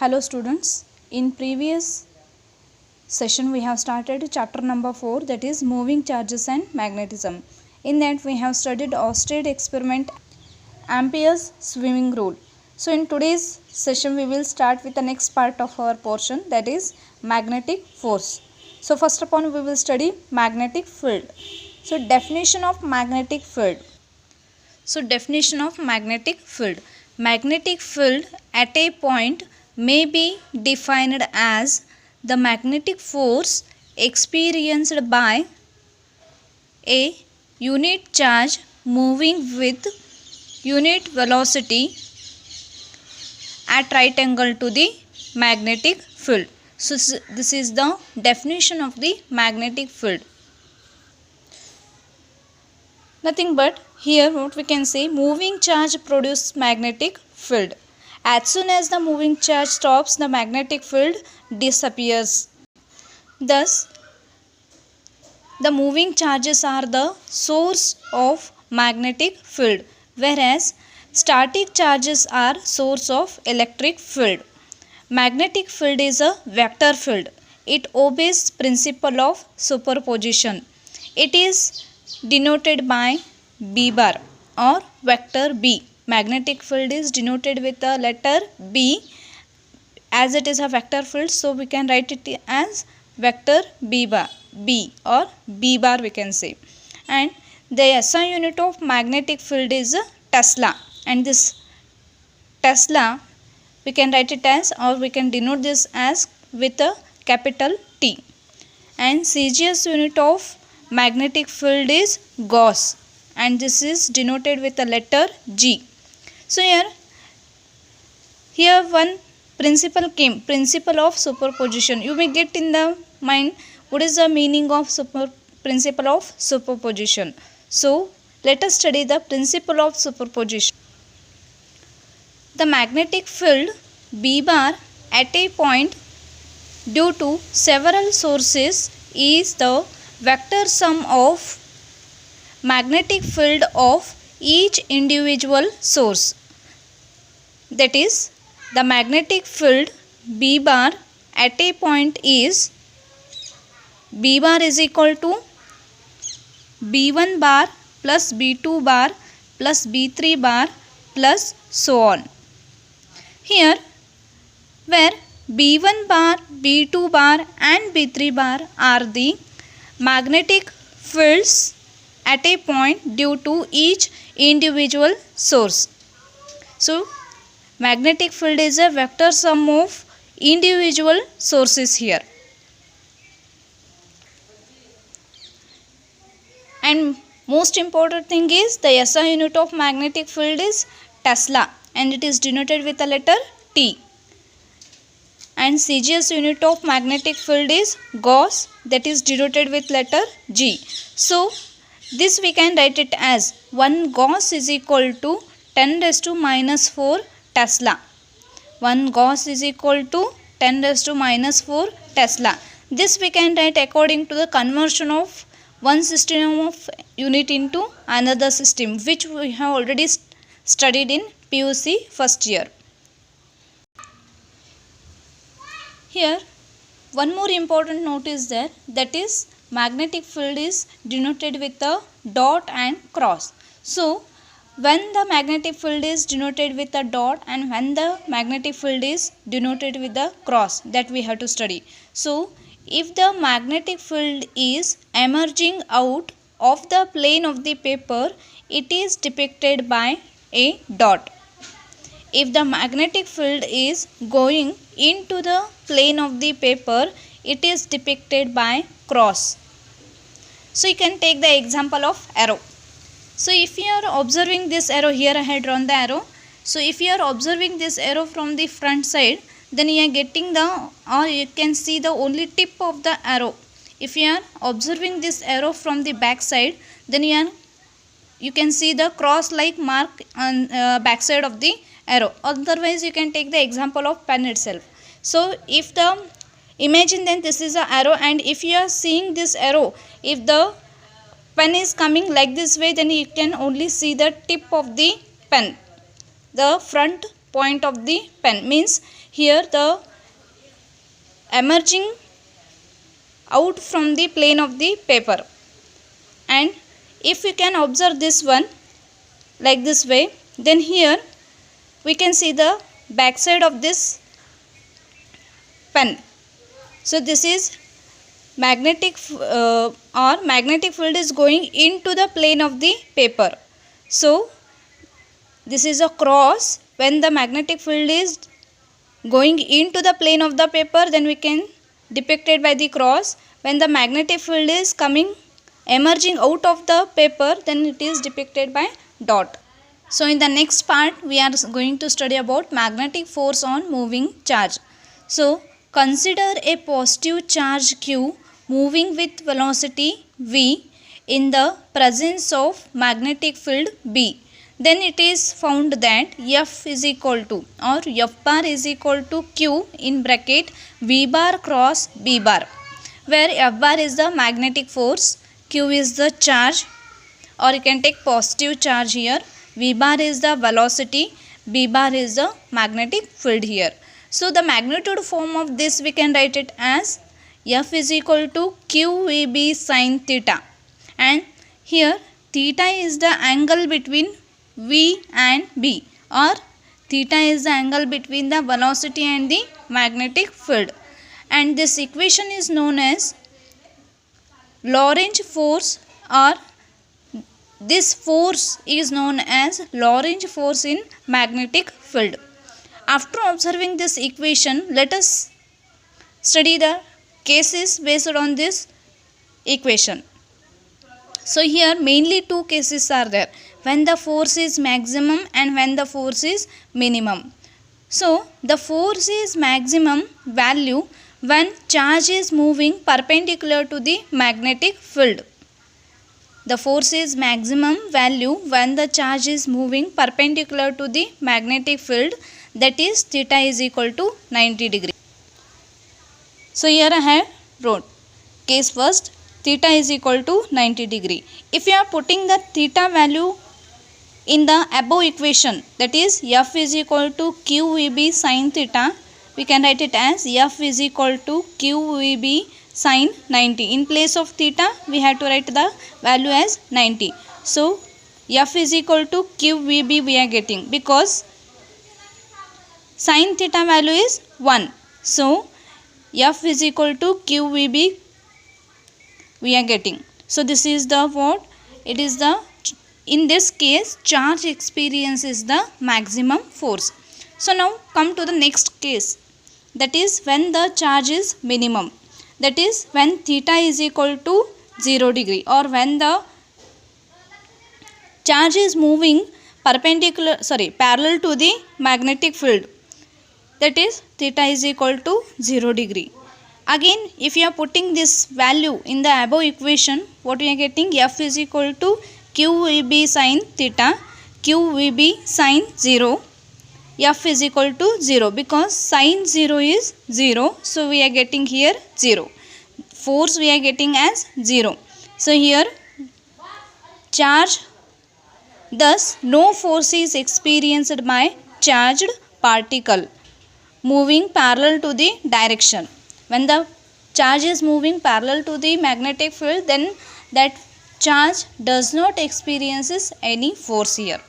Hello students, in previous session we have started chapter number 4, that is moving charges and magnetism. In that we have studied Oersted experiment, Ampere's swimming rule. So in today's session we will start with the next part of our portion, that is magnetic force. So first of all we will study magnetic field. So definition of magnetic field. Definition of magnetic field. Magnetic field at a point may be defined as the magnetic force experienced by a unit charge moving with unit velocity at right angle to the magnetic field. So this is the definition of the magnetic field. Nothing but here what we can say, moving charge produces magnetic field. As soon as the moving charge stops, the magnetic field disappears. Thus, the moving charges are the source of magnetic field, whereas static charges are source of electric field. Magnetic field is a vector field. It obeys principle of superposition. It is denoted by B bar or vector B. Magnetic field is denoted with the letter B. As it is a vector field, so we can write it as vector B bar, B or B bar we can say. And the SI unit of magnetic field is Tesla, and this Tesla we can write it as, or we can denote this as with a capital T. And CGS unit of magnetic field is Gauss, and this is denoted with the letter G. So here one principle came, principle of superposition. You may get in the mind what is the meaning of principle of superposition. So let us study the principle of superposition. The magnetic field B bar at a point due to several sources is the vector sum of magnetic field of each individual source. That is, the magnetic field B bar at a point is B bar is equal to B1 bar plus B2 bar plus B3 bar plus so on. Here, where B1 bar, B2 bar and B3 bar are the magnetic fields at a point due to each individual source. So, magnetic field is a vector sum of individual sources here. And most important thing is the SI unit of magnetic field is Tesla, and it is denoted with the letter T. And CGS unit of magnetic field is Gauss, that is denoted with letter G. So this we can write it as 1 Gauss is equal to 10 raised to minus 4 Tesla. 1 Gauss is equal to 10 raised to minus 4 Tesla. This we can write according to the conversion of one system of unit into another system, which we have already studied in PUC first year. Here one more important note is there, that is magnetic field is denoted with a dot and cross. So when the magnetic field is denoted with a dot and when the magnetic field is denoted with the cross, that we have to study. So if the magnetic field is emerging out of the plane of the paper, it is depicted by a dot. If the magnetic field is going into the plane of the paper, it is depicted by cross. So you can take the example of arrow. So if you are observing this arrow, here I had drawn the arrow. So if you are observing this arrow from the front side, then you are getting the, or you can see the only tip of the arrow. If you are observing this arrow from the back side, then you can see the cross like mark on back side of the arrow. Otherwise you can take the example of pen itself. So if imagine then this is a arrow, and if you are seeing this arrow, if the pen is coming like this way, then you can only see the tip of the pen. The front point of the pen, means here the emerging out from the plane of the paper. And if we can observe this one like this way, then here we can see the back side of this pen. So this is magnetic magnetic field is going into the plane of the paper. So this is a cross. When the magnetic field is going into the plane of the paper, then we can depict it by the cross. When the magnetic field is emerging out of the paper, then it is depicted by dot. So in the next part we are going to study about magnetic force on moving charge. So consider a positive charge Q moving with velocity v in the presence of magnetic field B. Then it is found that F is equal to, or F bar is equal to Q in bracket V bar cross B bar, where F bar is the magnetic force, Q is the charge, or you can take positive charge here, V bar is the velocity, B bar is the magnetic field here. So the magnitude form of this we can write it as F is equal to QVB sin theta, and here theta is the angle between V and B, or theta is the angle between the velocity and the magnetic field, and this equation is known as Lorentz force, or this force is known as Lorentz force in magnetic field. After observing this equation, let us study the cases based on this equation. So here mainly two cases are there, when the force is maximum and when the force is minimum. So the force is maximum value when charge is moving perpendicular to the magnetic field. The force is maximum value when the charge is moving perpendicular to the magnetic field, that is theta is equal to 90 degree. So here I have wrote case first, theta is equal to 90 degree. If you are putting the theta value in the above equation, that is F is equal to QVB sin theta, we can write it as F is equal to QVB sin 90. In place of theta we have to write the value as 90. So F is equal to QVB we are getting, because sin theta value is 1. So F is equal to QVB we are getting. So this is the what? It is the, in this case charge experiences the maximum force. So now come to the next case, that is when the charge is minimum, that is when theta is equal to 0 degree, or when the charge is moving parallel to the magnetic field, that is theta is equal to 0 degree. Again, if you are putting this value in the above equation, what we are getting? F is equal to QVB sin theta, QVB sin 0, F is equal to 0, because sin 0 is 0. So we are getting here 0. Force we are getting as 0. So here charge, thus no force is experienced by charged particle moving parallel to the direction. When the charge is moving parallel to the magnetic field, then that charge does not experiences any force here.